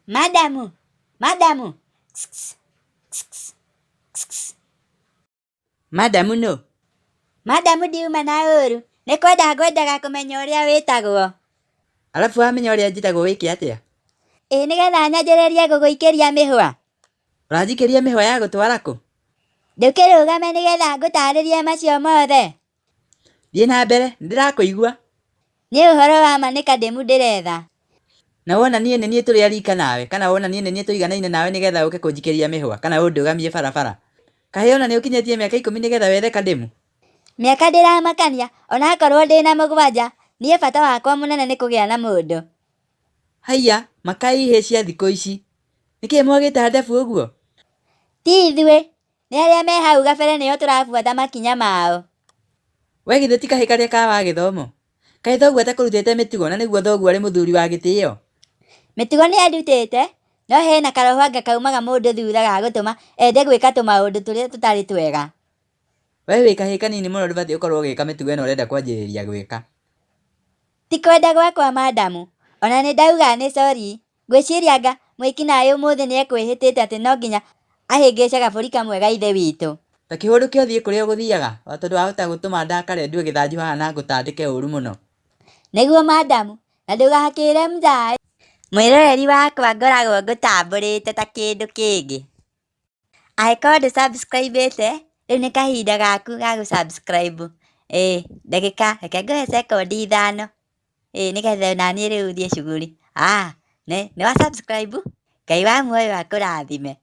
Madamu, madamu. Madamu no. Madamu ndiuma na ũru. Nĩ kwenda ngwendaga kũmenya ũrĩa wĩtagwo. Alafu wamenya ũrĩa njĩtagwo wĩke atĩa? Ĩĩ nĩgetha nyanjĩrĩrie gũgũikĩria mĩhũa. Ũranjikĩria mĩhũa ya gũtwara kũ? Ndũkĩrũgame nĩgetha ngũtarĩrie macio mothe. Thiĩ na mbere, nĩndĩrakũigua. Nĩ ũhoro wa ma nĩ kademu ndĩretha. Na wona niĩ nĩ niĩ tũrĩ arika nawe, kana wona niĩ nĩ niĩ tũiganaine nawe nĩgetha ũke kũnjikĩria mĩhũa, kana ũndũgamie barabara. Kaĩ ona nĩ ũkinyĩtie mĩaka 10 nĩgetha wethe kademu? Mĩaka ndĩramakania, onakorwo ndĩna 7, niĩ bata wakwa mũnene nĩ kũgĩa na mũndũ. Haiya, makai ihĩ cia thikũ ici. Nĩkĩĩ mwagĩte handebu ũguo? Ti ithuĩ, nĩ arĩa me hau gabere nĩo tũrabuata makinya mao. We githĩ ti kahĩ karĩa ka wa gĩthomo? Kaĩ thoguo atakũrutĩte mĩtugo na nĩguo thoguo arĩ mũthuri wa gĩtĩĩo? Mĩtugo nĩ andutĩte, no hena karohanga kaumaga mũndũ thutha ga gũtũma ende gwĩka tũmaũndũ tũrĩa tũtarĩ twega. We wĩ kahĩ kanini mũno ndũbatiĩ ũkorwo ũgĩka mĩtugo ĩno ũrenda kwanjĩrĩria gwĩka. Ti kwenda gwakwa madamu, ona nĩ ndauga nĩ sorry. Ngwĩciria anga mwĩkinaĩ ũmũthĩ nĩ ekwĩhĩtĩte atĩ no nginya ahĩngĩce gabũri kamwe ga ithe witũ. Ta kĩhũrũke ũthiĩ kũrĩa ũgũthiaga, o tondũ wahota gũtũma ndakare ndue gĩthanju haha na ngũtandĩke ũru mũno. Nĩguo madamu, na ndũgakĩre mzai. Mwĩroreri wakwa ngoragwo ngũtambũrĩte ta kĩndũ kĩngĩ. Angĩkorwo ndũ-subscribe-ĩte, rĩu nĩ kahinda gaku ga gũ-subscribe. Ndagĩka, reke ngũhe sekondi 5. Nĩgetha naniĩ rĩu thiĩ cuguri. Nĩ wa subscribe? Ngai wa muoyo akũrathime.